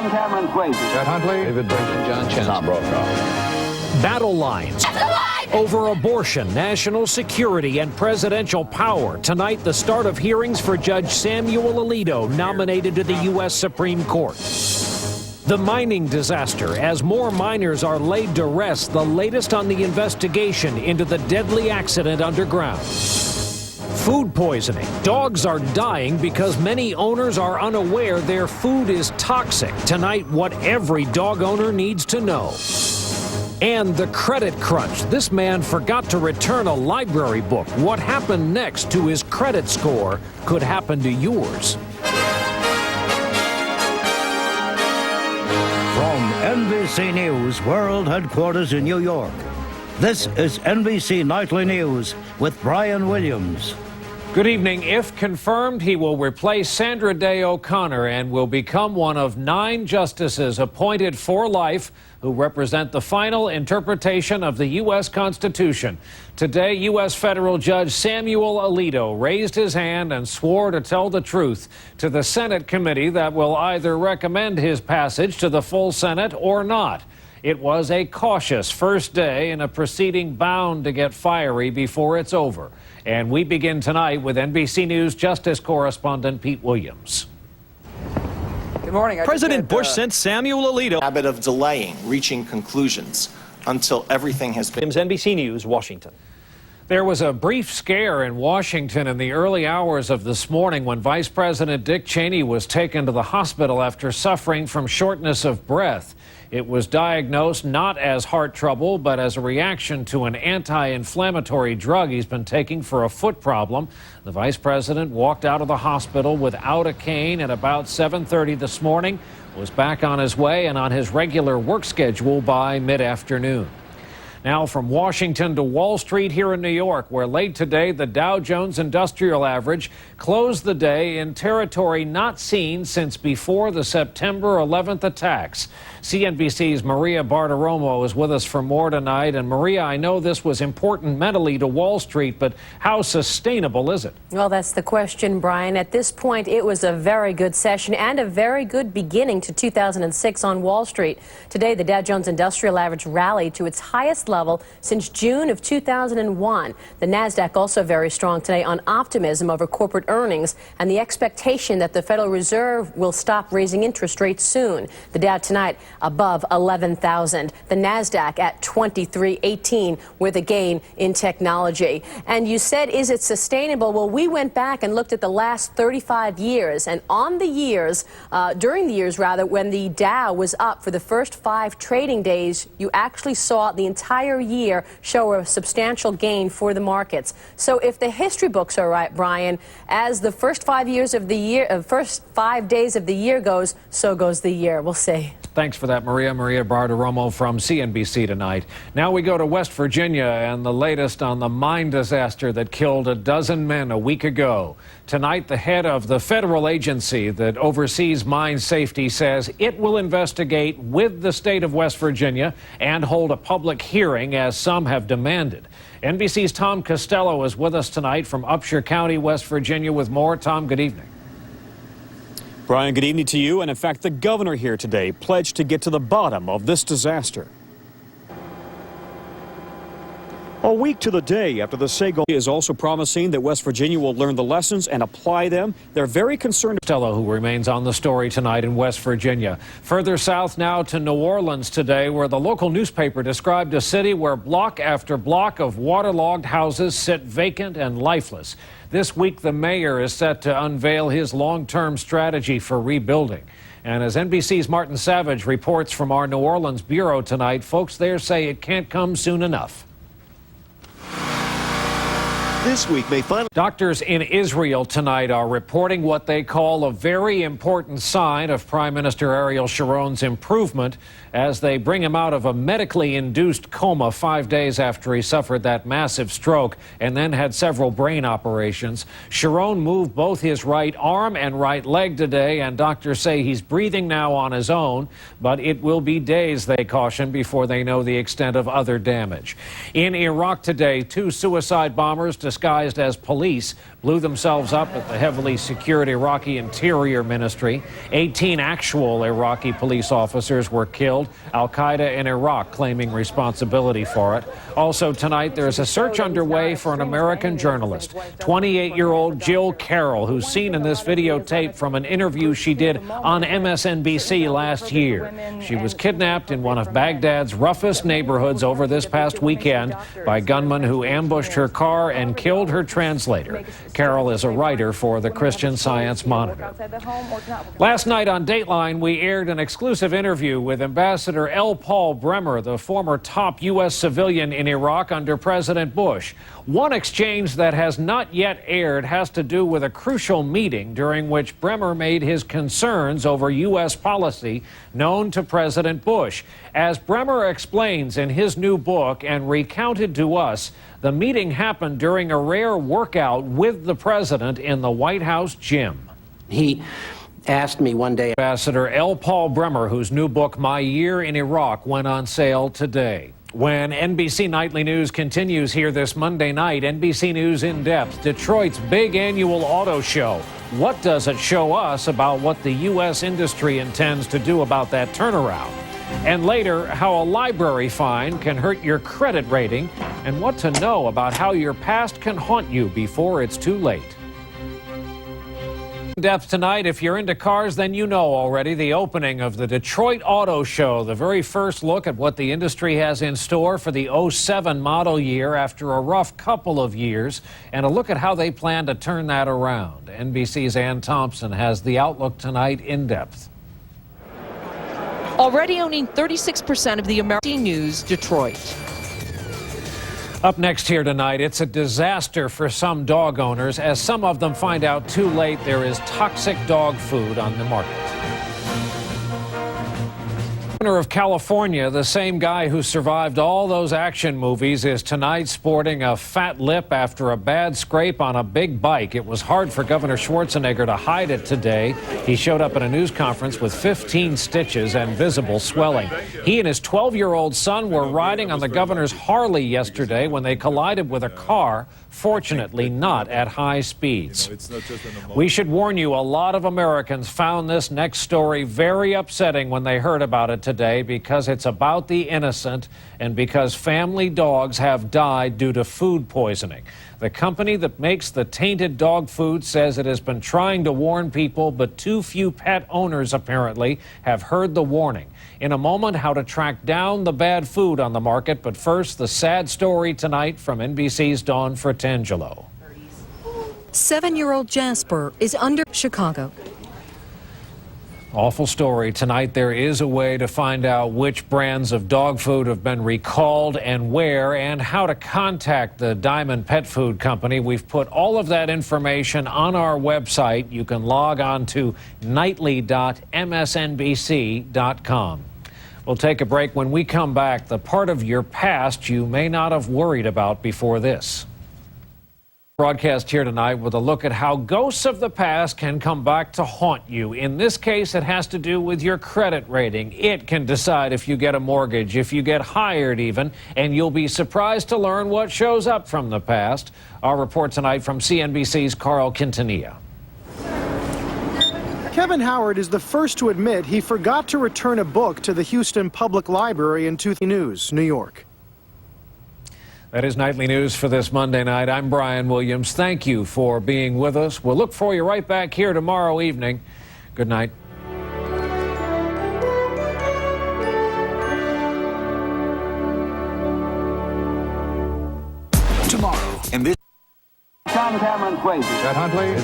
John Cameron Swayze. Chet Huntley. David Brainerd. John Chen. Tom Brokaw. Battle lines over abortion, national security, and presidential power. Tonight, the start of hearings for Judge Samuel Alito, nominated to the U.S. Supreme Court. The mining disaster, as more miners are laid to rest, the latest on the investigation into the deadly accident underground. Food poisoning. Dogs are dying because many owners are unaware their food is toxic. Tonight, what every dog owner needs to know. And the credit crunch. This man forgot to return a library book. What happened next to his credit score could happen to yours. From NBC News World Headquarters in New York, this is NBC Nightly News with Brian Williams. Good evening. If confirmed, he will replace Sandra Day O'Connor and will become one of 9 justices appointed for life who represent the final interpretation of the U.S. Constitution. Today, U.S. Federal Judge Samuel Alito raised his hand and swore to tell the truth to the Senate committee that will either recommend his passage to the full Senate or not. It was a cautious first day in a proceeding bound to get fiery before it's over. And we begin tonight with NBC News Justice correspondent Pete Williams. Good morning. President Bush sent Samuel Alito. Habit of delaying reaching conclusions until everything has been. NBC News, Washington. There was a brief scare in Washington in the early hours of this morning when Vice President Dick Cheney was taken to the hospital after suffering from shortness of breath. It was diagnosed not as heart trouble, but as a reaction to an anti-inflammatory drug he's been taking for a foot problem. The vice president walked out of the hospital without a cane at about 7:30 this morning, was back on his way and on his regular work schedule by mid-afternoon. Now from Washington to Wall Street here in New York, where late today the Dow Jones Industrial Average closed the day in territory not seen since before the September 11th attacks. CNBC's Maria Bartiromo is with us for more tonight. And Maria, I know this was important mentally to Wall Street, but how sustainable is it? Well, that's the question, Brian. At this point, it was a very good session and a very good beginning to 2006 on Wall Street. Today, the Dow Jones Industrial Average rallied to its highest level since June of 2001. The Nasdaq also very strong today on optimism over corporate earnings and the expectation that the Federal Reserve will stop raising interest rates soon. The Dow tonight above 11,000. The Nasdaq at 2318 with a gain in technology. And you said, is it sustainable? Well, we went back and looked at the last 35 years, and on the years, during the years rather, when the Dow was up for the first 5 trading days, you actually saw the entire year show a substantial gain for the markets. So if the history books are right, Brian, as the first 5 years of the year, first 5 days of the year goes, so goes the year. We'll see. Thanks for that, Maria. Maria Bartiromo from CNBC tonight. Now we go to West Virginia and the latest on the mine disaster that killed a dozen men a week ago. Tonight, the head of the federal agency that oversees mine safety says it will investigate with the state of West Virginia and hold a public hearing, as some have demanded. NBC's Tom Costello is with us tonight from Upshur County, West Virginia, with more. Tom, good evening. Brian, good evening to you. And in fact, the governor here today pledged to get to the bottom of this disaster. A week to the day after the Sago is also promising that West Virginia will learn the lessons and apply them. They're very concerned. Costello, who remains on the story tonight in West Virginia. Further south now to New Orleans today, where the local newspaper described a city where block after block of waterlogged houses sit vacant and lifeless. This week, the mayor is set to unveil his long-term strategy for rebuilding. And as NBC's Martin Savage reports from our New Orleans bureau tonight, folks there say it can't come soon enough. This week may finally. Doctors in Israel tonight are reporting what they call a very important sign of Prime Minister Ariel Sharon's improvement as they bring him out of a medically induced coma 5 days after he suffered that massive stroke and then had several brain operations. Sharon moved both his right arm and right leg today, and doctors say he's breathing now on his own, but it will be days, they caution, before they know the extent of other damage. In Iraq today, 2 suicide bombers disguised as police blew themselves up at the heavily secured Iraqi Interior Ministry. 18 actual Iraqi police officers were killed, Al-Qaeda in Iraq claiming responsibility for it. Also tonight, there's a search underway for an American journalist, 28-year-old Jill Carroll, who's seen in this videotape from an interview she did on MSNBC last year. She was kidnapped in one of Baghdad's roughest neighborhoods over this past weekend by gunmen who ambushed her car and killed her translator. Carroll is a writer for the Christian Science Monitor. Last night on Dateline, we aired an exclusive interview with Ambassador L. Paul Bremer, the former top U.S. civilian in Iraq under President Bush. One exchange that has not yet aired has to do with a crucial meeting during which Bremer made his concerns over U.S. policy known to President Bush. As Bremer explains in his new book and recounted to us, the meeting happened during a rare workout with the president in the White House gym. He asked me one day. Ambassador L. Paul Bremer, whose new book, My Year in Iraq, went on sale today. When NBC Nightly News continues here this Monday night, NBC News In Depth, Detroit's big annual auto show. What does it show us about what the U.S. industry intends to do about that turnaround? And later, how a library fine can hurt your credit rating, and what to know about how your past can haunt you before it's too late. In depth tonight, if you're into cars, then you know already the opening of the Detroit Auto Show, the very first look at what the industry has in store for the '07 model year after a rough couple of years, and a look at how they plan to turn that around. NBC's Ann Thompson has the outlook tonight in depth. Already owning 36% of the American News, Detroit. Up next here tonight, it's a disaster for some dog owners as some of them find out too late there is toxic dog food on the market. Governor of California, the same guy who survived all those action movies, is tonight sporting a fat lip after a bad scrape on a big bike. It was hard for Governor Schwarzenegger to hide it today. He showed up at a news conference with 15 stitches and visible swelling. He and his 12-year-old son were riding on the governor's Harley yesterday when they collided with a car, fortunately not at high speeds. We should warn you, a lot of Americans found this next story very upsetting when they heard about it today, because it's about the innocent and because family dogs have died due to food poisoning. The company that makes the tainted dog food says it has been trying to warn people, but too few pet owners apparently have heard the warning. In a moment, how to track down the bad food on the market, but first, the sad story tonight from NBC's Dawn Fratangelo. 7-year-old Jasper is under Chicago. Awful story tonight. There is a way to find out which brands of dog food have been recalled and where, and how to contact the Diamond Pet Food Company. We've put all of that information on our website. You can log on to nightly.msnbc.com. We'll take a break. When we come back, the part of your past you may not have worried about before this. Broadcast here tonight with a look at how ghosts of the past can come back to haunt you. In this case, it has to do with your credit rating. It can decide if you get a mortgage, if you get hired even, and you'll be surprised to learn what shows up from the past. Our report tonight from CNBC's Carl Quintanilla. Kevin Howard is the first to admit he forgot to return a book to the Houston Public Library in News, New York. That is Nightly News for this Monday night. I'm Brian Williams. Thank you for being with us. We'll look for you right back here tomorrow evening. Good night. Tomorrow, and this. John Cameron Swayze. Chad Huntley.